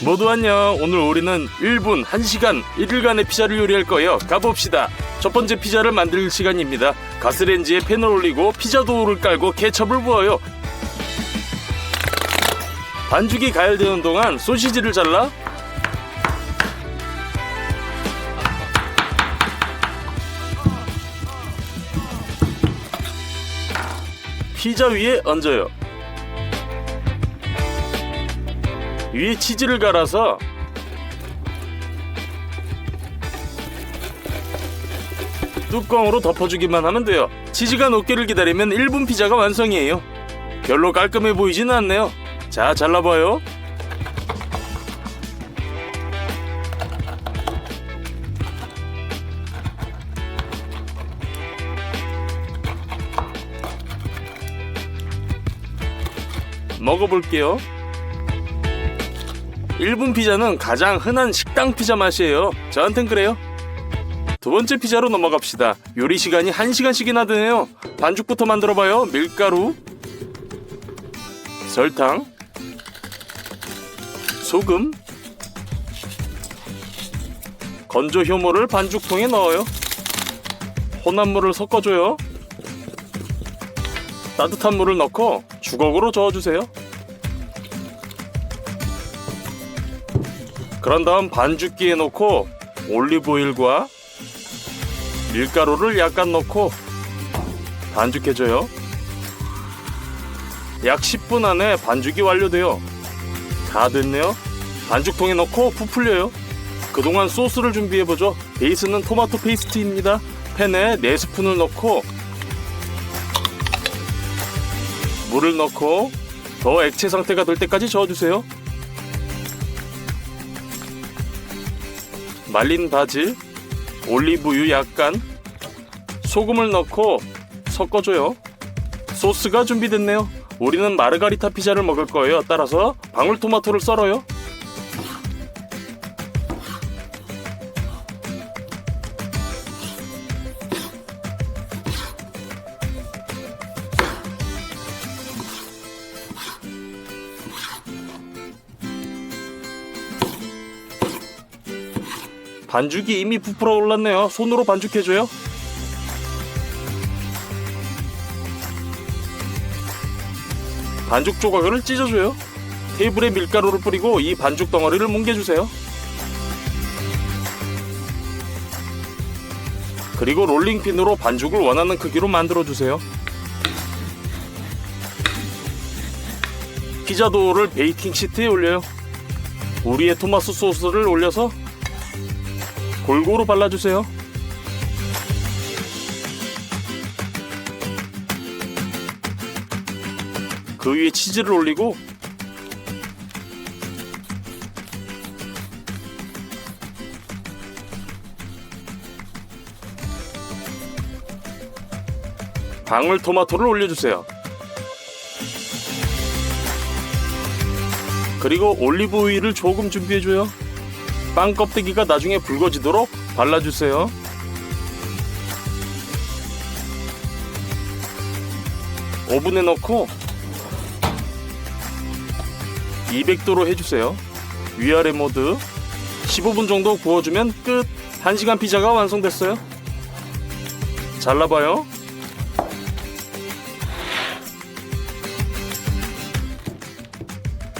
모두 안녕. 오늘 우리는 1분, 1시간, 1일간의 피자를 요리할 거예요. 가봅시다. 첫 번째 피자를 만들 시간입니다. 가스레인지에 팬을 올리고 피자 도우를 깔고 케첩을 부어요. 반죽이 가열되는 동안 소시지를 잘라 피자 위에 얹어요. 위에 치즈를 갈아서 뚜껑으로 덮어주기만 하면 돼요. 치즈가 녹기를 기다리면 1분 피자가 완성이에요. 별로 깔끔해 보이지는 않네요. 자, 잘라봐요. 먹어볼게요. 1분 피자는 가장 흔한 식당 피자 맛이에요. 저한텐 그래요. 두 번째 피자로 넘어갑시다. 요리 시간이 1시간씩이나 드네요. 반죽부터 만들어봐요. 밀가루, 설탕, 소금, 건조 효모를 반죽통에 넣어요. 혼합물을 섞어줘요. 따뜻한 물을 넣고 주걱으로 저어주세요. 그런 다음 반죽기에 넣고 올리브오일과 밀가루를 약간 넣고 반죽해줘요. 약 10분 안에 반죽이 완료돼요. 다 됐네요. 반죽통에 넣고 부풀려요. 그동안 소스를 준비해보죠. 베이스는 토마토 페이스트입니다. 팬에 4스푼을 넣고 물을 넣고 더 액체 상태가 될 때까지 저어주세요. 말린 바질, 올리브유 약간, 소금을 넣고 섞어줘요. 소스가 준비됐네요. 우리는 마르가리타 피자를 먹을 거예요. 따라서 방울토마토를 썰어요. 반죽이 이미 부풀어 올랐네요. 손으로 반죽해줘요. 반죽 조각을 찢어줘요. 테이블에 밀가루를 뿌리고 이 반죽 덩어리를 뭉개주세요. 그리고 롤링핀으로 반죽을 원하는 크기로 만들어주세요. 피자 도우를 베이킹 시트에 올려요. 우리의 토마토 소스를 올려서 골고루 발라주세요. 그 위에 치즈를 올리고 방울토마토를 올려주세요. 그리고 올리브오일을 조금 준비해줘요. 빵 껍데기가 나중에 붉어지도록 발라주세요. 오븐에 넣고 200도로 해주세요. 위아래 모드 15분 정도 구워주면 끝. 1시간 피자가 완성됐어요. 잘라봐요.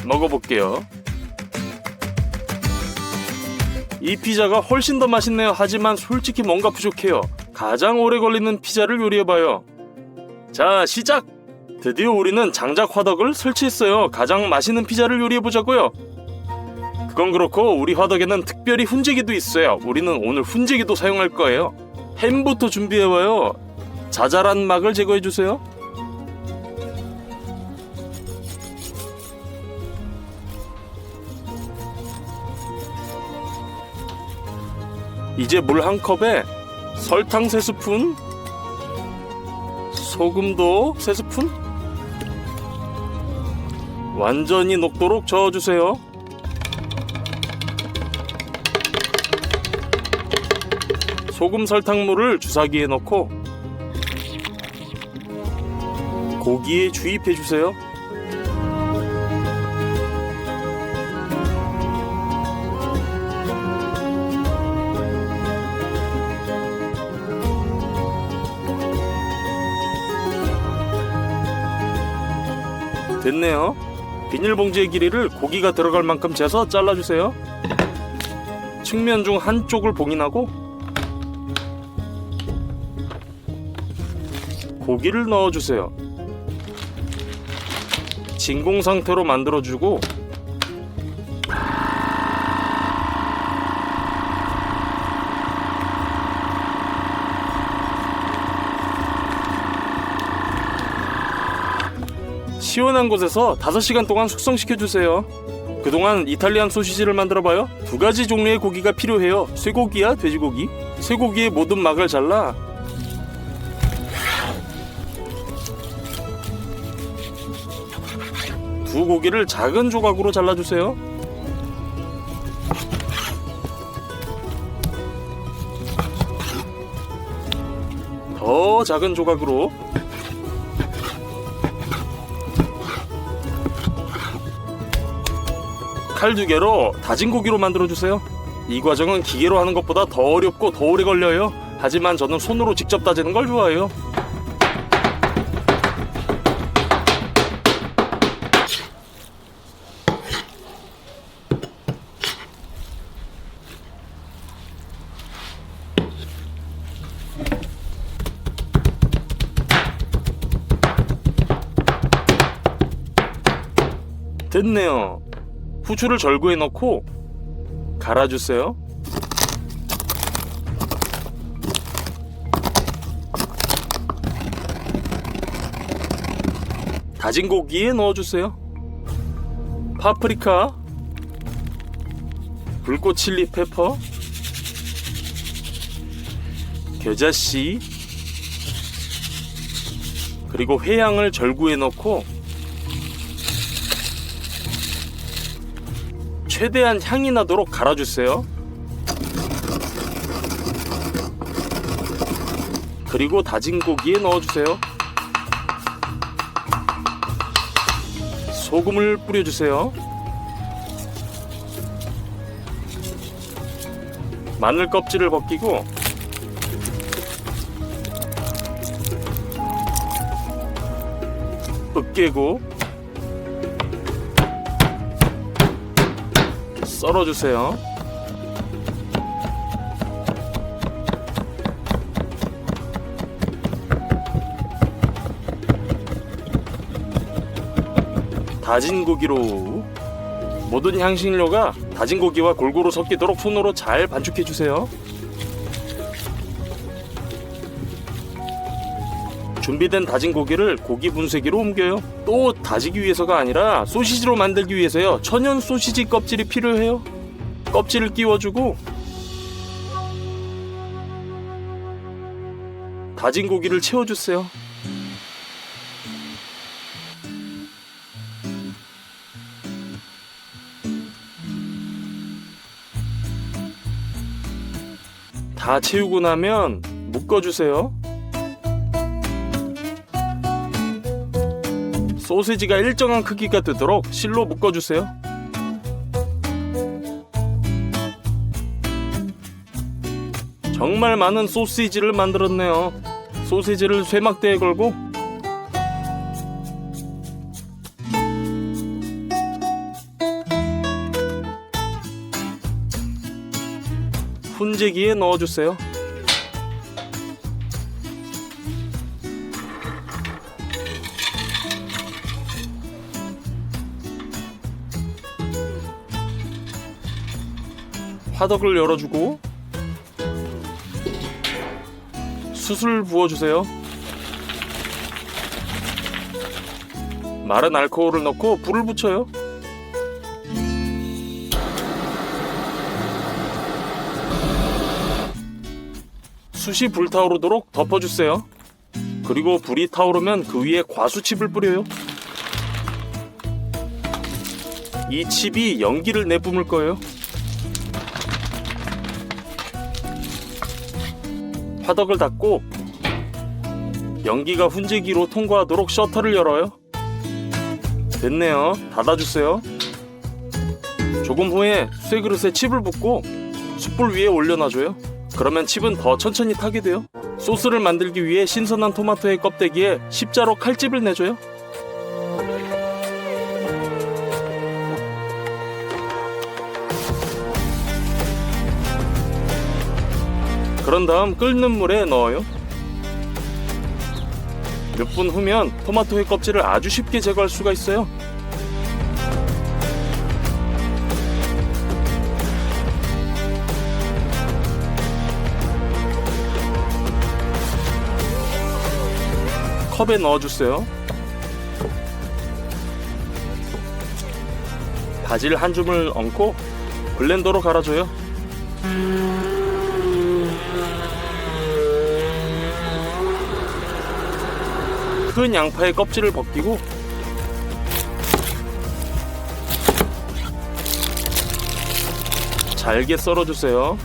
먹어볼게요. 이 피자가 훨씬 더 맛있네요. 하지만 솔직히 뭔가 부족해요. 가장 오래 걸리는 피자를 요리해봐요. 자, 시작! 드디어 우리는 장작 화덕을 설치했어요. 가장 맛있는 피자를 요리해보자고요. 그건 그렇고 우리 화덕에는 특별히 훈제기도 있어요. 우리는 오늘 훈제기도 사용할 거예요. 햄부터 준비해봐요. 자잘한 막을 제거해주세요. 이제 물 1컵에 설탕 3스푼, 소금도 3스푼, 완전히 녹도록 저어주세요. 소금 설탕물을 주사기에 넣고 고기에 주입해주세요. 됐네요. 비닐봉지의 길이를 고기가 들어갈 만큼 재서 잘라주세요. 측면 중 한쪽을 봉인하고 고기를 넣어주세요. 진공 상태로 만들어주고 시원한 곳에서 5시간 동안 숙성시켜주세요. 그동안 이탈리안 소시지를 만들어봐요. 2가지 종류의 고기가 필요해요. 쇠고기야 돼지고기. 쇠고기의 모든 막을 잘라 두 고기를 작은 조각으로 잘라주세요. 더 작은 조각으로 칼 2개로 다진 고기로 만들어주세요. 이 과정은 기계로 하는 것보다 더 어렵고 더 오래 걸려요. 하지만 저는 손으로 직접 다지는 걸 좋아해요. 됐네요. 후추를 절구해 넣고 갈아주세요. 다진 고기에 넣어주세요. 파프리카, 불꽃 칠리 페퍼, 겨자씨, 그리고 회향을 절구해 넣고 최대한 향이 나도록 갈아주세요. 그리고 다진 고기에 넣어주세요. 소금을 뿌려주세요. 마늘 껍질을 벗기고 으깨고 썰어주세요. 다진 고기로 모든 향신료가 다진 고기와 골고루 섞이도록 손으로 잘 반죽해주세요. 준비된 다진 고기를 고기 분쇄기로 옮겨요. 또 다지기 위해서가 아니라 소시지로 만들기 위해서요. 천연 소시지 껍질이 필요해요. 껍질을 끼워주고 다진 고기를 채워주세요. 다 채우고 나면 묶어주세요. 소시지가 일정한 크기가 되도록 실로 묶어주세요. 정말 많은 소시지를 만들었네요. 소시지를 쇠막대에 걸고 훈제기에 넣어주세요. 화덕을 열어주고 숯을 부어주세요. 마른 알코올을 넣고 불을 붙여요. 숯이 불타오르도록 덮어주세요. 그리고 불이 타오르면 그 위에 과수칩을 뿌려요. 이 칩이 연기를 내뿜을 거예요. 화덕을 닫고 연기가 훈제기로 통과하도록 셔터를 열어요. 됐네요. 닫아주세요. 조금 후에 쇠그릇에 칩을 붓고 숯불 위에 올려놔줘요. 그러면 칩은 더 천천히 타게 돼요. 소스를 만들기 위해 신선한 토마토의 껍데기에 십자로 칼집을 내줘요. 그런 다음 끓는 물에 넣어요. 몇 분 후면 토마토의 껍질을 아주 쉽게 제거할 수가 있어요. 컵에 넣어주세요. 바질 한 줌을 얹고 블렌더로 갈아줘요. 큰 양파의 껍질을 벗기고 잘게 썰어주세요.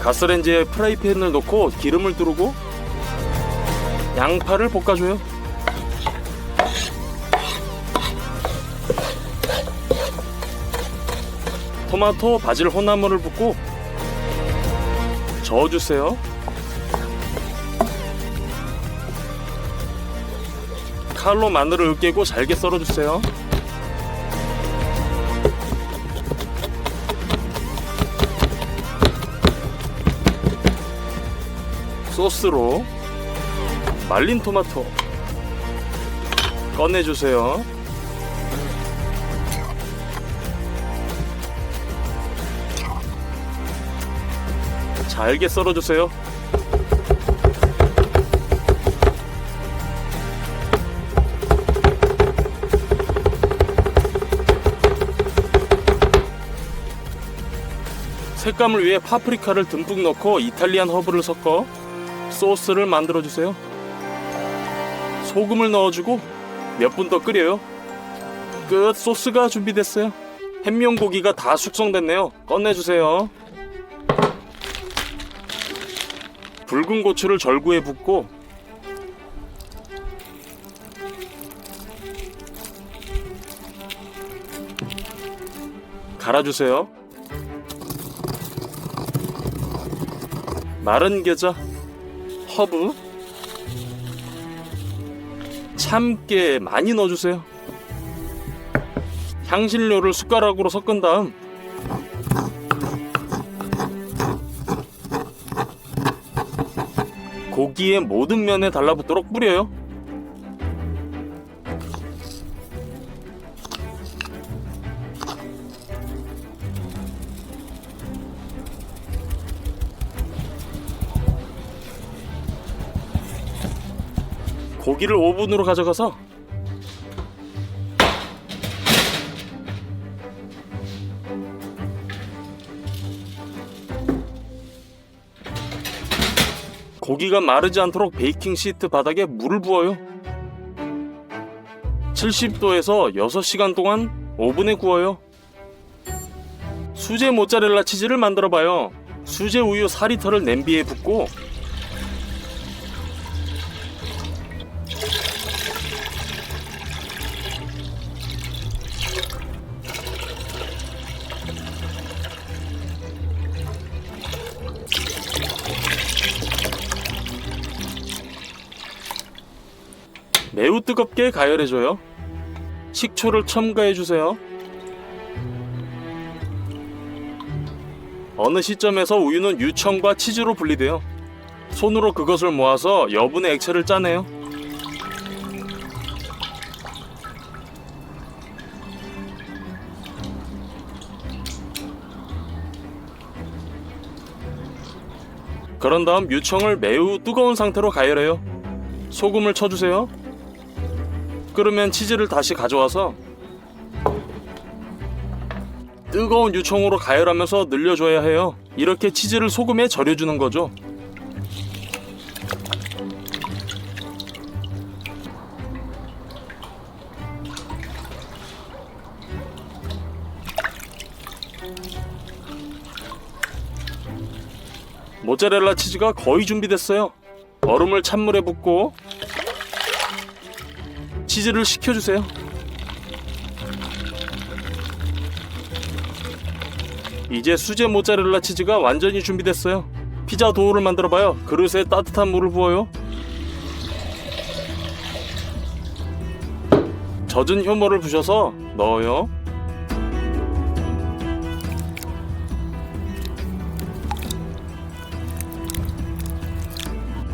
가스레인지에 프라이팬을 넣고 기름을 두르고 양파를 볶아줘요. 토마토, 바질 혼합물을 붓고 저어주세요. 칼로 마늘을 으깨고 잘게 썰어주세요. 소스로 말린 토마토 꺼내주세요. 잘게 썰어주세요. 색감을 위해 파프리카를 듬뿍 넣고 이탈리안 허브를 섞어 소스를 만들어주세요. 소금을 넣어주고 몇 분 더 끓여요. 끝. 소스가 준비됐어요. 햄용 고기가 다 숙성됐네요. 꺼내주세요. 붉은 고추를 절구에 붓고 갈아주세요. 마른 겨자, 허브, 참깨 많이 넣어주세요. 향신료를 숟가락으로 섞은 다음 고기의 모든 면에 달라붙도록 뿌려요. 고기를 오븐으로 가져가서 고기가 마르지 않도록 베이킹 시트 바닥에 물을 부어요. 70도에서 6시간 동안 오븐에 구워요. 수제 모짜렐라 치즈를 만들어봐요. 수제 우유 4리터를 냄비에 붓고 매우 뜨겁게 가열해줘요. 식초를 첨가해주세요. 어느 시점에서 우유는 유청과 치즈로 분리돼요. 손으로 그것을 모아서 여분의 액체를 짜내요. 그런 다음 유청을 매우 뜨거운 상태로 가열해요. 소금을 쳐주세요. 끓으면 치즈를 다시 가져와서 뜨거운 유청으로 가열하면서 늘려줘야 해요. 이렇게 치즈를 소금에 절여주는 거죠. 모짜렐라 치즈가 거의 준비됐어요. 얼음을 찬물에 붓고 치즈를 식혀주세요. 이제 수제 모짜렐라 치즈가 완전히 준비됐어요. 피자 도우를 만들어봐요. 그릇에 따뜻한 물을 부어요. 젖은 효모를 부셔서 넣어요.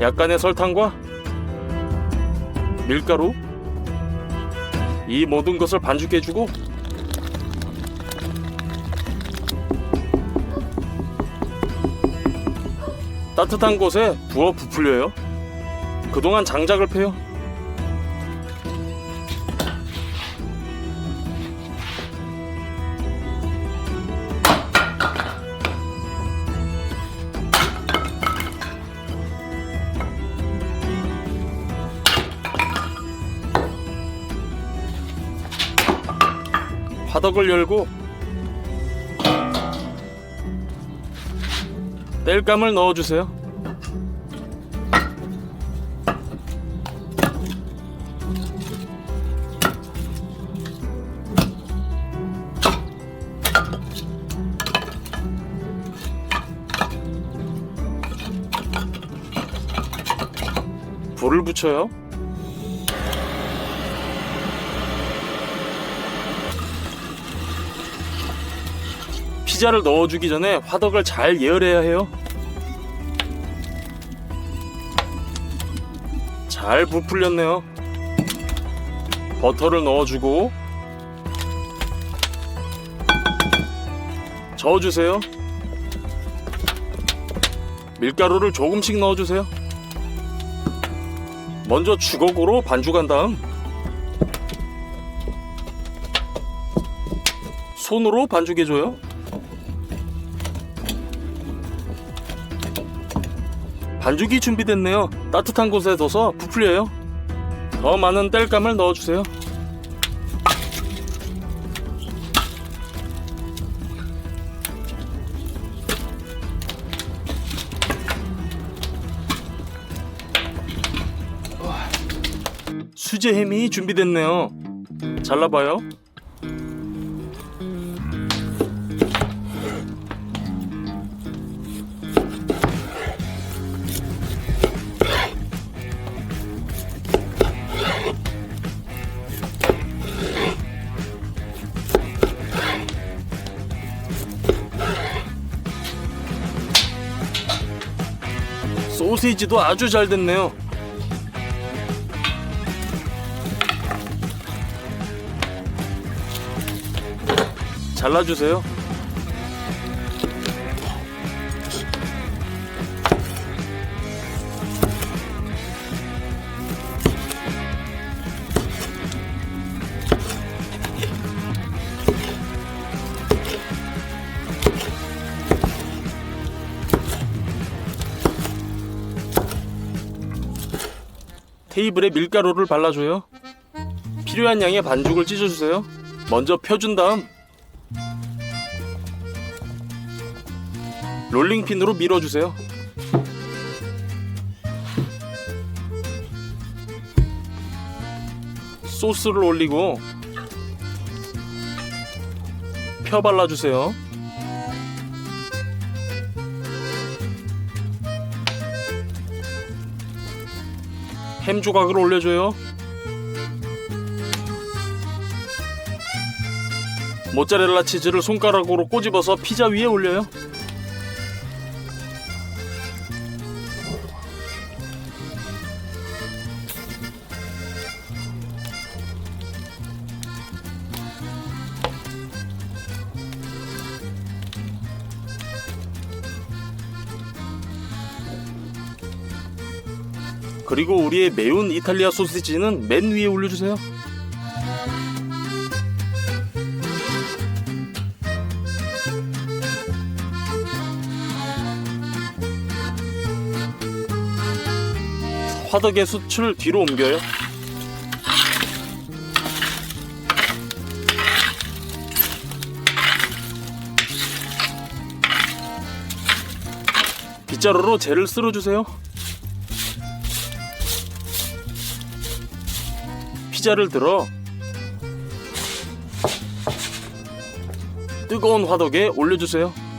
약간의 설탕과 밀가루, 이 모든 것을 반죽해주고 따뜻한 곳에 부어 부풀려요. 그동안 장작을 패요. 화덕을 열고 땔감을 넣어주세요. 불을 붙여요. 피자를 넣어주기 전에 화덕을 잘 예열해야 해요. 잘 부풀렸네요. 버터를 넣어주고 저어주세요. 밀가루를 조금씩 넣어주세요. 먼저 주걱으로 반죽한 다음 손으로 반죽해줘요. 반죽이 준비됐네요. 따뜻한 곳에 둬서 부풀려요. 더 많은 땔감을 넣어주세요. 수제 햄이 준비됐네요. 잘라봐요. 소시지도 아주 잘 됐네요. 잘라주세요. 테이블에 밀가루를 발라줘요. 필요한 양의 반죽을 찢어주세요. 먼저 펴준 다음 롤링핀으로 밀어주세요. 소스를 올리고 펴 발라주세요. 햄 조각을 올려줘요. 모짜렐라 치즈를 손가락으로 꼬집어서 피자 위에 올려요. 그리고 우리의 매운 이탈리아 소시지는 맨 위에 올려주세요. 화덕의 숯을 뒤로 옮겨요. 빗자루로 젤을 쓸어주세요. 피자를 들어 뜨거운 화덕에 올려주세요.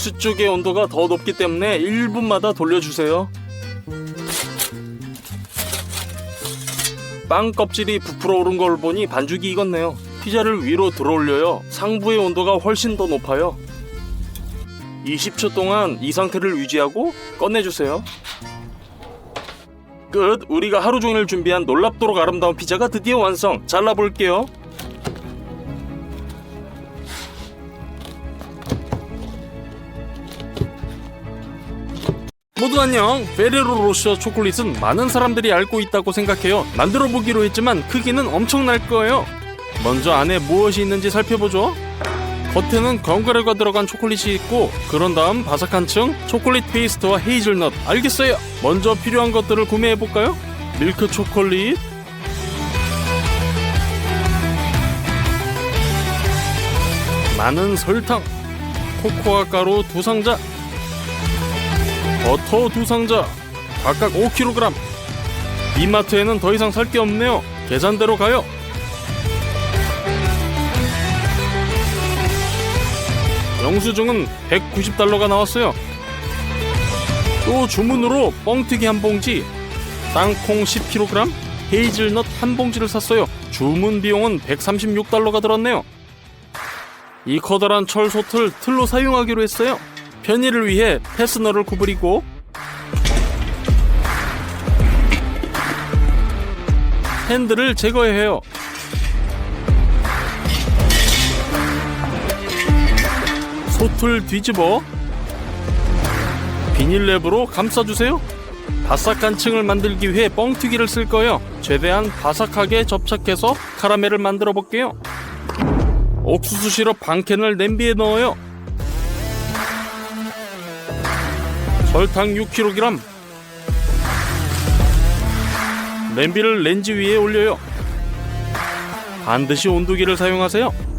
수쪽의 온도가 더 높기 때문에 1분마다 돌려주세요. 빵 껍질이 부풀어 오른 걸 보니 반죽이 익었네요. 피자를 위로 들어올려요. 상부의 온도가 훨씬 더 높아요. 20초 동안 이 상태를 유지하고 꺼내주세요. 끝! 우리가 하루 종일 준비한 놀랍도록 아름다운 피자가 드디어 완성! 잘라볼게요. 모두 안녕! 페레로 로셔 초콜릿은 많은 사람들이 알고 있다고 생각해요. 만들어 보기로 했지만 크기는 엄청날 거예요. 먼저 안에 무엇이 있는지 살펴보죠. 겉에는 견과류가 들어간 초콜릿이 있고 그런 다음 바삭한 층 초콜릿 페이스트와 헤이즐넛. 알겠어요. 먼저 필요한 것들을 구매해볼까요? 밀크 초콜릿, 많은 설탕, 코코아 가루 2상자, 버터 2상자, 각각 5kg. 이마트에는 더 이상 살 게 없네요. 계산대로 가요. 영수증은 $190가 나왔어요. 또 주문으로 뻥튀기 한 봉지, 땅콩 10kg, 헤이즐넛 한 봉지를 샀어요. 주문 비용은 $136가 들었네요. 이 커다란 철 솥을 틀로 사용하기로 했어요. 편의를 위해 패스너를 구부리고 핸들을 제거해야 해요. 솥을 뒤집어 비닐랩으로 감싸주세요. 바삭한 층을 만들기 위해 뻥튀기를 쓸 거예요. 최대한 바삭하게 접착해서 카라멜을 만들어 볼게요. 옥수수 시럽 반 캔을 냄비에 넣어요. 설탕 6kg. 냄비를 렌즈 위에 올려요. 반드시 온도계를 사용하세요.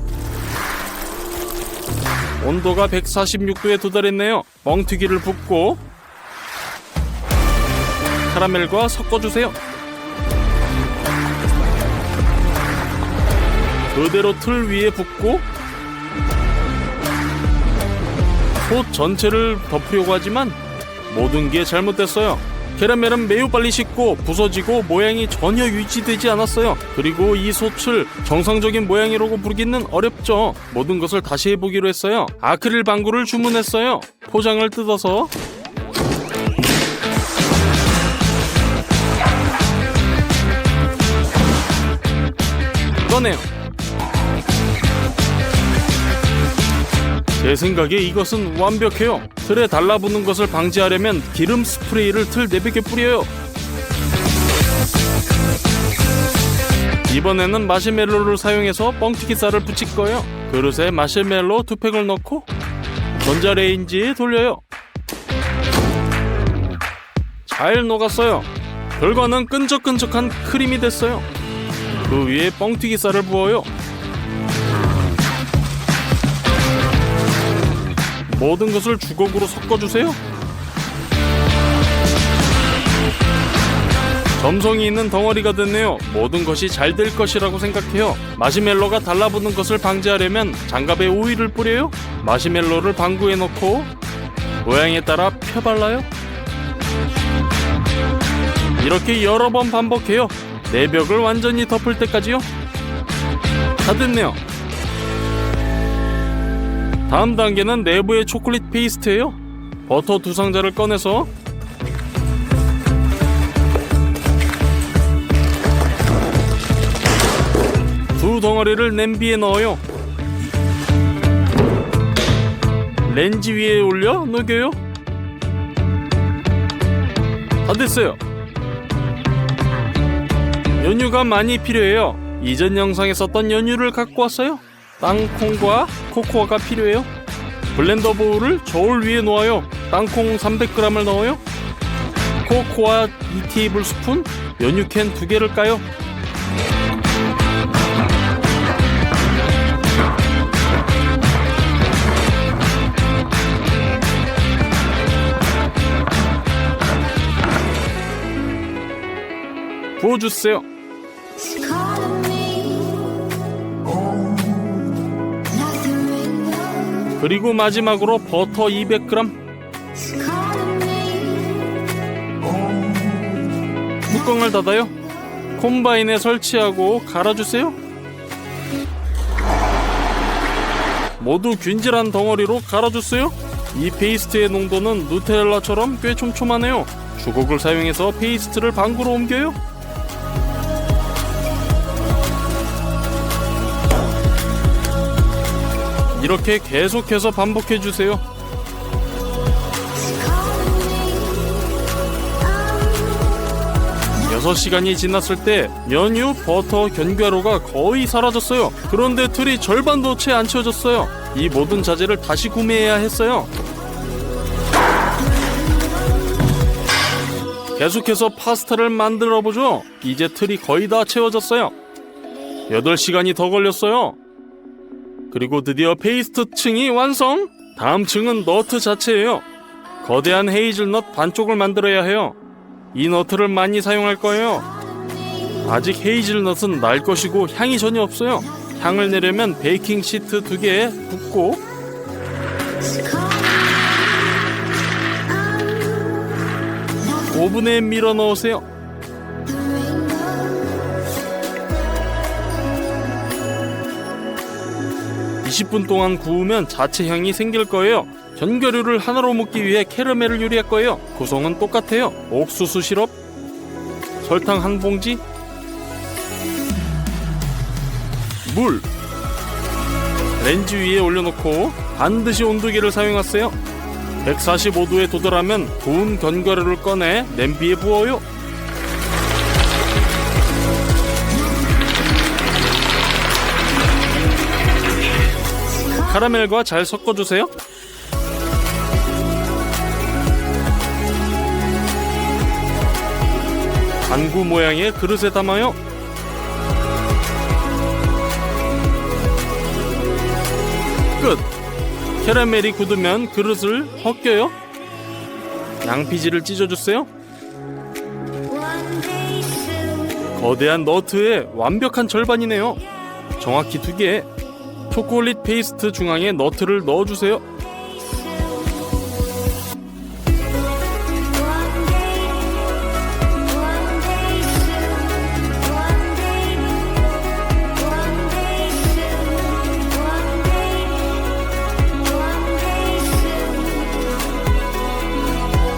온도가 146도에 도달했네요. 뻥튀기를 붓고 카라멜과 섞어주세요. 그대로 틀 위에 붓고 솥 전체를 덮으려고 하지만 모든 게 잘못됐어요. 캐러멜은 매우 빨리 식고 부서지고 모양이 전혀 유지되지 않았어요. 그리고 이 솥을 정상적인 모양이라고 부르기는 어렵죠. 모든 것을 다시 해보기로 했어요. 아크릴 방구를 주문했어요. 포장을 뜯어서 꺼내요. 제 생각에 이것은 완벽해요. 틀에 달라붙는 것을 방지하려면 기름 스프레이를 틀 내벽에 뿌려요. 이번에는 마시멜로를 사용해서 뻥튀기 쌀을 붙일 거예요. 그릇에 마시멜로 2팩을 넣고 전자레인지에 돌려요. 잘 녹았어요. 결과는 끈적끈적한 크림이 됐어요. 그 위에 뻥튀기 쌀을 부어요. 모든 것을 주걱으로 섞어주세요. 점성이 있는 덩어리가 됐네요. 모든 것이 잘 될 것이라고 생각해요. 마시멜로가 달라붙는 것을 방지하려면 장갑에 오일을 뿌려요. 마시멜로를 방구에 넣고 모양에 따라 펴발라요. 이렇게 여러 번 반복해요. 내벽을 완전히 덮을 때까지요. 다 됐네요. 다음 단계는 내부의 초콜릿 페이스트예요. 버터 2상자를 꺼내서 두 덩어리를 냄비에 넣어요. 렌즈 위에 올려 녹여요. 다 됐어요. 연유가 많이 필요해요. 이전 영상에 썼던 연유를 갖고 왔어요. 땅콩과 코코아가 필요해요. 블렌더 보울을 저울 위에 놓아요. 땅콩 300g을 넣어요. 코코아 2테이블스푼, 연유캔 2개를 까요. 부어주세요. 그리고 마지막으로 버터 200g. 뚜껑을 닫아요. 콤바인에 설치하고 갈아주세요. 모두 균질한 덩어리로 갈아주세요. 이 페이스트의 농도는 누텔라처럼 꽤 촘촘하네요. 주걱을 사용해서 페이스트를 방구로 옮겨요. 이렇게 계속해서 반복해주세요. 6시간이 지났을 때 연유, 버터, 견과류가 거의 사라졌어요. 그런데 틀이 절반도 채 안 채워졌어요. 이 모든 자재를 다시 구매해야 했어요. 계속해서 파스타를 만들어보죠. 이제 틀이 거의 다 채워졌어요. 8시간이 더 걸렸어요. 그리고 드디어 페이스트 층이 완성! 다음 층은 너트 자체예요. 거대한 헤이즐넛 반쪽을 만들어야 해요. 이 너트를 많이 사용할 거예요. 아직 헤이즐넛은 날 것이고 향이 전혀 없어요. 향을 내려면 베이킹 시트 2개에 붓고 오븐에 밀어 넣으세요. (20분) 동안 구우면 자체 향이 생길 거예요. 견과류를 하나로 먹기 위해 캐러멜을 요리할 거예요. 구성은 똑같아요. 옥수수 시럽, 설탕 한 봉지, 물, 렌즈 위에 올려놓고 반드시 온도계를 사용하세요. 145도에 도달하면 구운 견과류를 꺼내 냄비에 부어요. 카라멜과 잘 섞어주세요. 반구 모양의 그릇에 담아요. 끝! 캐러멜이 굳으면 그릇을 벗겨요. 양피지를 찢어주세요. 거대한 너트의 완벽한 절반이네요. 정확히 2개. 초콜릿 페이스트 중앙에 너트를 넣어주세요.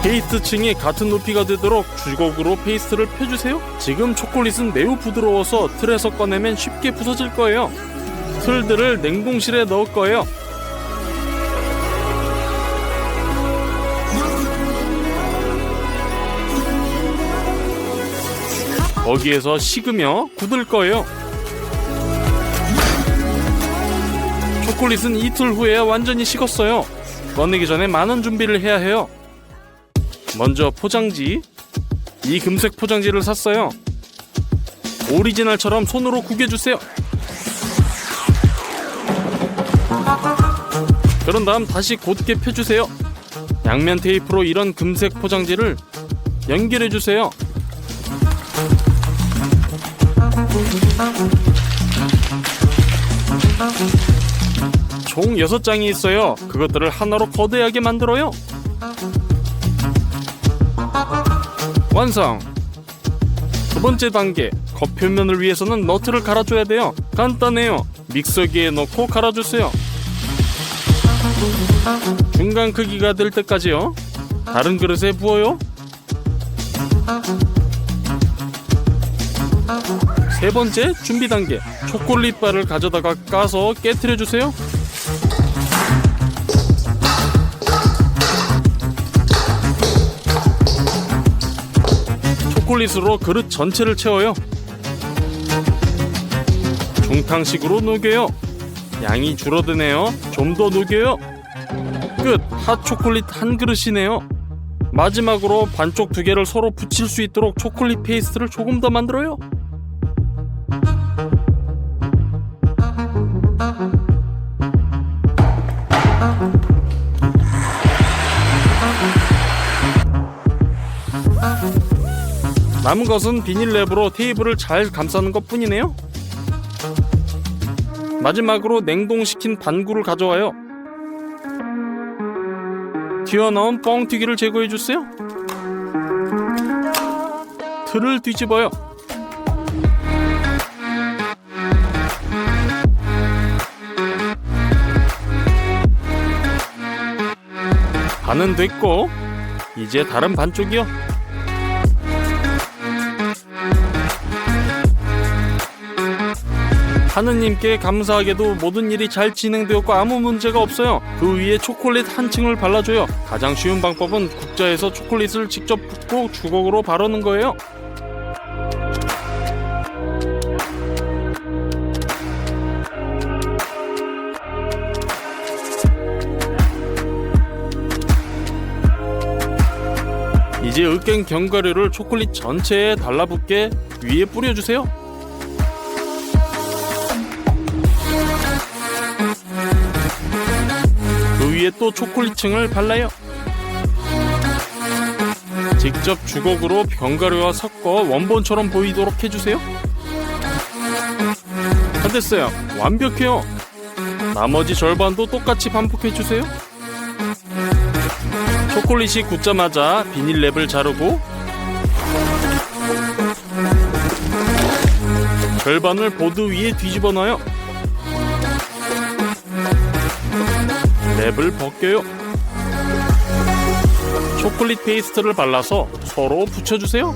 페이스트 층이 같은 높이가 되도록 주걱으로 페이스트를 펴주세요. 지금 초콜릿은 매우 부드러워서 틀에서 꺼내면 쉽게 부서질 거예요. 틀들을 냉동실에 넣을 거예요. 거기에서 식으며 굳을 거예요. 초콜릿은 이틀 후에야 완전히 식었어요. 꺼내기 전에 많은 준비를 해야 해요. 먼저 포장지. 이 금색 포장지를 샀어요. 오리지널처럼 손으로 구겨주세요. 그런 다음 다시 곧게 펴주세요. 양면 테이프로 이런 금색 포장지를 연결해주세요. 총 6장이 있어요. 그것들을 하나로 거대하게 만들어요. 완성! 두 번째 단계, 겉표면을 위해서는 너트를 갈아줘야 돼요. 간단해요. 믹서기에 넣고 갈아주세요. 중간 크기가 될 때까지요. 다른 그릇에 부어요. 세 번째 준비 단계, 초콜릿바를 가져다가 까서 깨트려주세요. 초콜릿으로 그릇 전체를 채워요. 중탕식으로 녹여요. 양이 줄어드네요. 좀 더 녹여요. 끝! 핫초콜릿 한 그릇이네요. 마지막으로 반쪽 2개를 서로 붙일 수 있도록 초콜릿 페이스트를 조금 더 만들어요. 남은 것은 비닐랩으로 테이블을 잘 감싸는 것 뿐이네요. 마지막으로 냉동시킨 반구를 가져와요. 튀어나온 뻥튀기를 제거해주세요. 틀을 뒤집어요. 반은 됐고 이제 다른 반쪽이요. 하느님께 감사하게도 모든 일이 잘 진행되었고 아무 문제가 없어요. 그 위에 초콜릿 한 층을 발라줘요. 가장 쉬운 방법은 국자에서 초콜릿을 직접 붓고 주걱으로 바르는 거예요. 이제 으깬 견과류를 초콜릿 전체에 달라붙게 위에 뿌려주세요. 그 위에 또 초콜릿층을 발라요. 직접 주걱으로 견과류와 섞어 원본처럼 보이도록 해주세요. 다 됐어요. 완벽해요. 나머지 절반도 똑같이 반복해주세요. 초콜릿이 굳자마자 비닐랩을 자르고 절반을 보드 위에 뒤집어 놔요. 랩을 벗겨요. 초콜릿 페이스트를 발라서 서로 붙여주세요.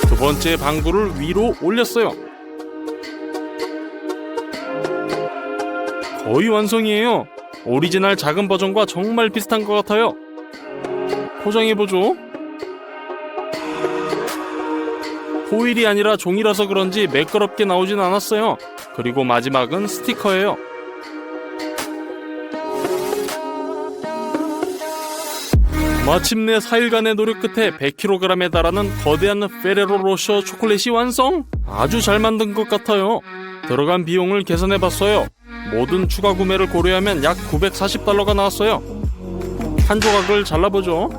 두 번째 방구를 위로 올렸어요. 거의 완성이에요. 오리지널 작은 버전과 정말 비슷한 것 같아요. 포장해보죠. 호일이 아니라 종이라서 그런지 매끄럽게 나오진 않았어요. 그리고 마지막은 스티커예요. 마침내 4일간의 노력 끝에 100kg에 달하는 거대한 페레로 로셔 초콜릿이 완성! 아주 잘 만든 것 같아요. 들어간 비용을 계산해봤어요. 모든 추가 구매를 고려하면 약 $940가 나왔어요. 한 조각을 잘라보죠.